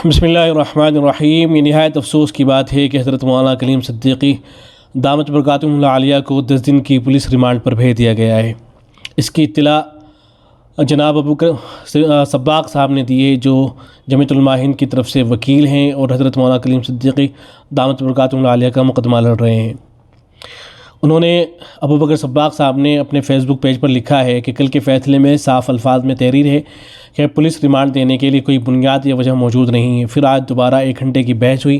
بسم اللہ الرحمن الرحیم۔ یہ نہایت افسوس کی بات ہے کہ حضرت مولانا کلیم صدیقی دامت برکاتہم اللہ عالیہ کو 10 دن کی پولیس ریمانڈ پر بھیج دیا گیا ہے۔ اس کی اطلاع جناب ابوبکر سباق صاحب نے دی ہے، جو جمعیت علماء ہند کی طرف سے وکیل ہیں اور حضرت مولانا کلیم صدیقی دامت برکاتہم اللہ عالیہ کا مقدمہ لڑ رہے ہیں۔ انہوں نے ابوبکر سباق صاحب نے اپنے فیس بک پیج پر لکھا ہے کہ کل کے فیصلے میں صاف الفاظ میں تحریر ہے کہ پولیس ریمانڈ دینے کے لیے کوئی بنیاد یا وجہ موجود نہیں ہے۔ پھر آج دوبارہ 1 گھنٹے کی بحث ہوئی،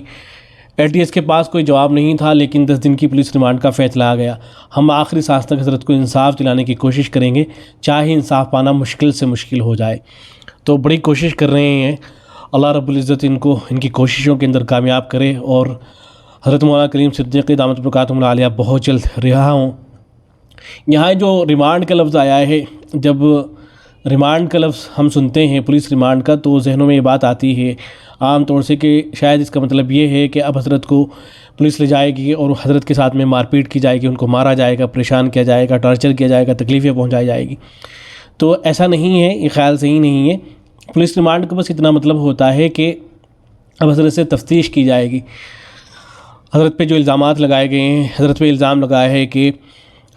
LTS کے پاس کوئی جواب نہیں تھا، لیکن 10 دن کی پولیس ریمانڈ کا فیصلہ آ گیا۔ ہم آخری سانس تک حضرت کو انصاف دلانے کی کوشش کریں گے، چاہے انصاف پانا مشکل سے مشکل ہو جائے۔ تو بڑی کوشش کر رہے ہیں، اللہ رب العزت ان کی کوششوں کے اندر کامیاب کرے اور حضرت مولانا کلیم صدیقی دامت برکاتہم اللہ عالیہ بہت جلد رہا ہوں۔ یہاں جو ریمانڈ کا لفظ آیا ہے، جب ریمانڈ کا لفظ ہم سنتے ہیں پولیس ریمانڈ کا، تو ذہنوں میں یہ بات آتی ہے عام طور سے کہ شاید اس کا مطلب یہ ہے کہ اب حضرت کو پولیس لے جائے گی اور حضرت کے ساتھ میں مار پیٹ کی جائے گی، ان کو مارا جائے گا، پریشان کیا جائے گا، ٹارچر کیا جائے گا، تکلیفیں پہنچائی جائے گی۔ تو ایسا نہیں ہے، یہ خیال صحیح نہیں ہے۔ پولیس ریمانڈ کا بس اتنا مطلب ہوتا ہے کہ اب حضرت سے تفتیش کی جائے گی۔ حضرت پہ جو الزامات لگائے گئے ہیں، حضرت پہ الزام لگایا ہے کہ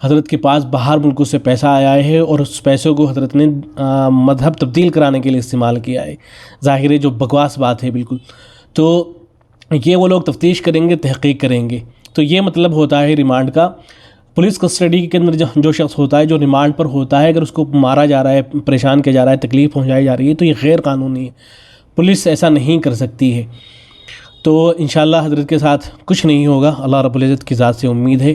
حضرت کے پاس باہر ملکوں سے پیسہ آیا ہے اور اس پیسوں کو حضرت نے مذہب تبدیل کرانے کے لیے استعمال کیا ہے۔ ظاہر ہے جو بکواس بات ہے بالکل۔ تو یہ وہ لوگ تفتیش کریں گے، تحقیق کریں گے۔ تو یہ مطلب ہوتا ہے ریمانڈ کا۔ پولیس کسٹڈی کے اندر جو شخص ہوتا ہے، جو ریمانڈ پر ہوتا ہے، اگر اس کو مارا جا رہا ہے، پریشان کیا جا رہا ہے، تکلیف پہنچائی جا رہی ہے، تو یہ غیر قانونی ہے۔ پولیس ایسا نہیں کر سکتی ہے۔ تو انشاءاللہ حضرت کے ساتھ کچھ نہیں ہوگا۔ اللہ رب العزت کی ذات سے امید ہے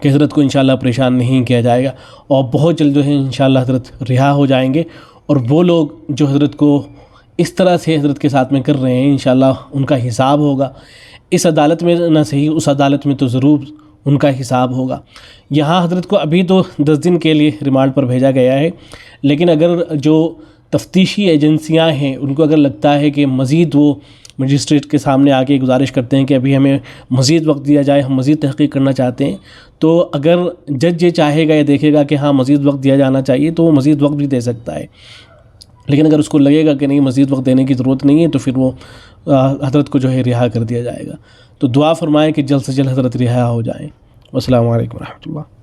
کہ حضرت کو انشاءاللہ پریشان نہیں کیا جائے گا اور بہت جلد جو ہے انشاءاللہ حضرت رہا ہو جائیں گے۔ اور وہ لوگ جو حضرت کو اس طرح سے حضرت کے ساتھ میں کر رہے ہیں، انشاءاللہ ان کا حساب ہوگا۔ اس عدالت میں نہ صحیح، اس عدالت میں تو ضرور ان کا حساب ہوگا۔ یہاں حضرت کو ابھی تو 10 دن کے لیے ریمانڈ پر بھیجا گیا ہے، لیکن اگر جو تفتیشی ایجنسیاں ہیں ان کو اگر لگتا ہے کہ مزید وہ مجسٹریٹ کے سامنے آ کے گزارش کرتے ہیں کہ ابھی ہمیں مزید وقت دیا جائے، ہم مزید تحقیق کرنا چاہتے ہیں، تو اگر جج یہ چاہے گا یا دیکھے گا کہ ہاں مزید وقت دیا جانا چاہیے تو وہ مزید وقت بھی دے سکتا ہے۔ لیکن اگر اس کو لگے گا کہ نہیں مزید وقت دینے کی ضرورت نہیں ہے، تو پھر وہ حضرت کو جو ہے رہا کر دیا جائے گا۔ تو دعا فرمائیں کہ جلد سے جلد حضرت رہا ہو جائیں۔ والسلام علیکم ورحمۃ اللہ۔